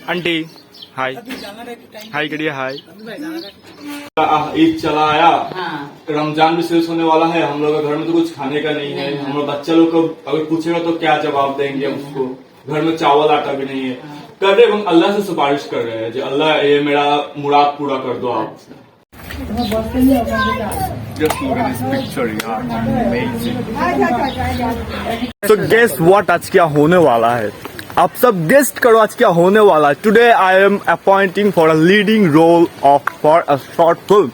Aunty हाय हाय करिए हाय। ईद चला आया, रमजान भी शेष होने वाला है। हम लोग का घर में तो कुछ खाने का नहीं है। हम लोग बच्चा लोग को अगर पूछेगा तो क्या जवाब देंगे उसको। घर में चावल आटा भी नहीं है। कर रहे हम अल्लाह से सिफारिश कर रहे हैं जो अल्लाह ये मेरा मुराद पूरा कर दो आप। Just look at this picture, यार, amazing. So guess what आज क्या होने वाला है? आप सब गेस्ट करो आज क्या होने वाला है. Today I am appointing for a leading role for a short film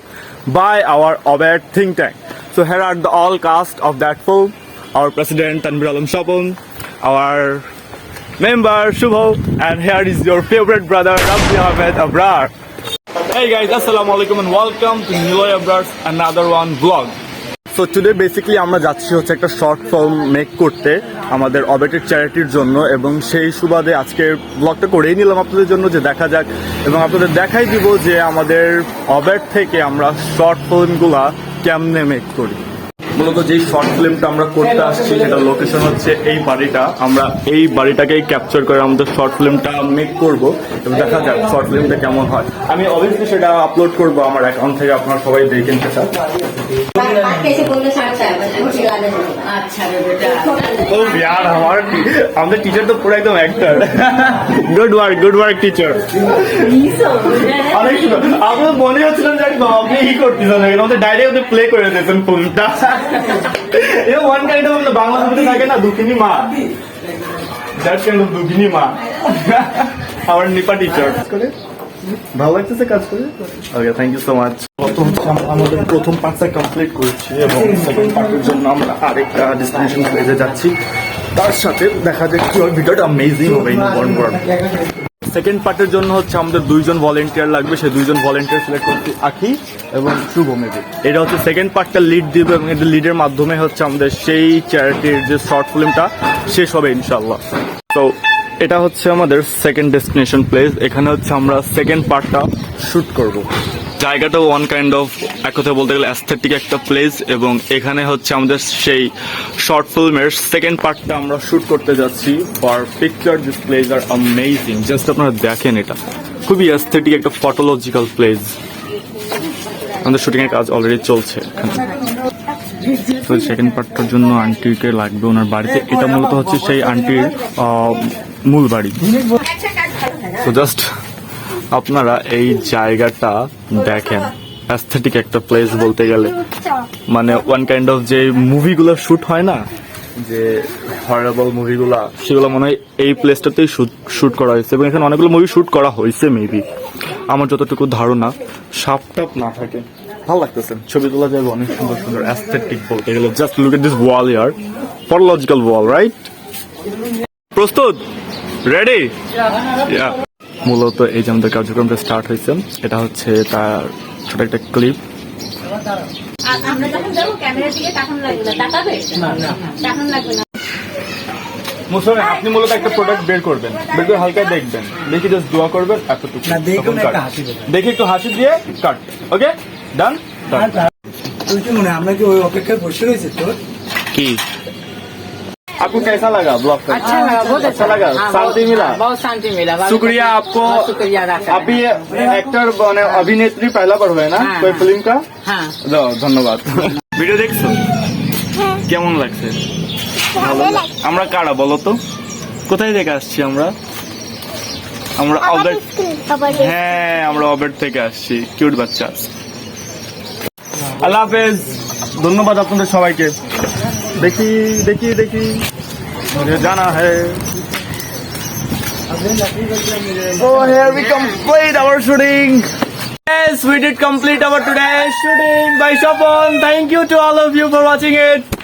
by our Obaid think tank. So here are the all cast of that film. Our president Tanvir Alam Shapon, our member Shubho, and here is your favorite brother Rabbi Ahmed Abrar. Hey guys, assalamu alaikum and welcome to Niloy Abrar's another one vlog. So today basically আমরা যাচ্ছি হচ্ছে একটা short film make করতে আমাদের অবেটের চ্যারিটির জন্য, এবং সেই সুবাদে আজকের ব্লগটা করেই নিলাম আপনাদের জন্য যে দেখা যাক এবং আপনাদের দেখাই দিব যে আমাদের অবেট থেকে আমরা শর্ট ফিল্মগুলা কেমনে মেক করি। মূলত যেই শর্ট ফিল্মটা আমরা করতে আসছি সেটা লোকেশন হচ্ছে এই বাড়িটা। আমরা এই বাড়িটাকেই ক্যাপচার করে আমাদের শর্ট ফিল্মটা মেক করব এবং দেখা যাক শর্ট ফিল্মটা কেমন হয়। আমি অবভিয়াসলি সেটা আপলোড করব আমার অ্যাকাউন্ট থেকে, আপনারা সবাই দেখে নিতে চান। ও यार আমাদের টিচার তো পুরো একদম অ্যাক্টর। Good work teacher. আমরা মনে হচ্ছিলাম যে আপনি ই করতেছেন, আমাদের ডাইরেক্ট আপনি প্লে করে দিয়েছেন ফিল্মটা। এটা ওয়ান কাইন্ড অফ বাংলা ছবিতে থাকে না দুঃখিনী মা, দ্যাট কাইন্ড অফ দুঃখিনী মা। আমার নিপা টিচার করে ভালো লাগতেছে কাজ করে। ওকে, থ্যাংক ইউ সো মাচ। আমাদের প্রথম পার্টটা কমপ্লিট করেছি এবং সেকেন্ড পার্টের জন্য আমরা আরেকটা ডেস্টিনেশন প্লেসে যাচ্ছি। তার সাথে দেখা যায় কি হয়, ভিডিওটা অ্যামেজিং হবে। সেকেন্ড পার্টের জন্য হচ্ছে আমাদের দুইজন ভলেন্টিয়ার লাগবে। সেই দুইজন ভলেন্টিয়ার সিলেক্ট করছি আখি এবং শুভ মেবি। এটা হচ্ছে সেকেন্ড পার্টটা লিড দিবে এবং এটা লিডের মাধ্যমে হচ্ছে আমাদের সেই চ্যারিটির যে শর্ট ফিল্মটা শেষ হবে ইনশাল্লাহ। তো এটা হচ্ছে আমাদের সেকেন্ড ডেস্টিনেশন প্লেস। এখানে হচ্ছে আমরা সেকেন্ড পার্টটা শুট করব। জায়গাটা ওয়ান কাইন্ড অফ এক কথা বলতে গেলে অ্যাস্থেটিক একটা প্লেস, এবং এখানে হচ্ছে আমাদের সেই শর্ট ফিল্মের সেকেন্ড পার্টটা আমরা শুট করতে যাচ্ছি। For picture this place are amazing, just আপনারা দেখেন, এটা খুবই অ্যাস্থেটিক একটা ফটোলজিক্যাল প্লেস। আমাদের শুটিং এর কাজ অলরেডি চলছে এখানে। তো সেকেন্ড পার্টটার জন্য আন্টিকে লাগবে ওনার বাড়িতে। এটা মূলত হচ্ছে সেই আন্টির মূল বাড়ি। তো জাস্ট আপনারা এই জায়গাটা দেখেন, অ্যাস্থেটিক একটা প্লেস বলতে গেলে, মানে ওয়ান কাইন্ড অফ যে মুভিগুলো শুট হয় না, যে হরেবল মুভিগুলা, সেগুলো মনে হয় এই প্লেসটাতেই শুট করা হয়েছে। এবং এখানে অনেকগুলো মুভি শুট করা হয়েছে মেবি, আমার যতটুকু ধারণা। সাপ টাপ না থাকে, ভালো লাগতেছে, ছবি তোলা যাবে অনেক সুন্দর সুন্দর অ্যাস্থেটিক বলতে গেলে। Just look at this wall ইয়ার, ফটোলজিক্যাল ওয়াল, রাইট? প্রস্তুত? রেডি? মূলত এই যে আমাদের কার্যক্রমটা স্টার্ট হয়েছে, এটা হচ্ছে তার ছোট একটা ক্লিপ। আপনি মূলত একটা প্রোডাক্ট বের করবেন, বের করে হালকা দেখবেন, দেখি জাস্ট দোয়া করবেন এতটুকু, দেখি একটু হাসি দিয়ে কাট। ওকে, ডান। আমরা কি ওই অপেক্ষায় বসে রয়েছে তোর কি? आपको कैसा लगा ब्लॉग? अच्छा लगा, बहुत अच्छा लगा। हाँ, शांति मिला, बहुत शांति मिला। शुक्रिया आपको। शुक्रिया आप भी एक्टर अभिनेत्री पहला बार हुए ना कोई फिल्म का? हाँ, ধন্যবাদ। ভিডিও দেখছো? কেমন লাগছে? আমরা কারা বলো তো? কোথায় থেকে আসছি আমরা? আমরা অবেট। হ্যাঁ, আমরা অবেট থেকে আসছি। কিউট বাচ্চা। আল্লাহ হাফেজ, ধন্যবাদ আপনাদের সবাইকে। देखी देखी देखी मुझे जाना है। So here we complete our shooting. Yes, we did complete our today's shooting by Shapon. Thank you to all of you for watching it.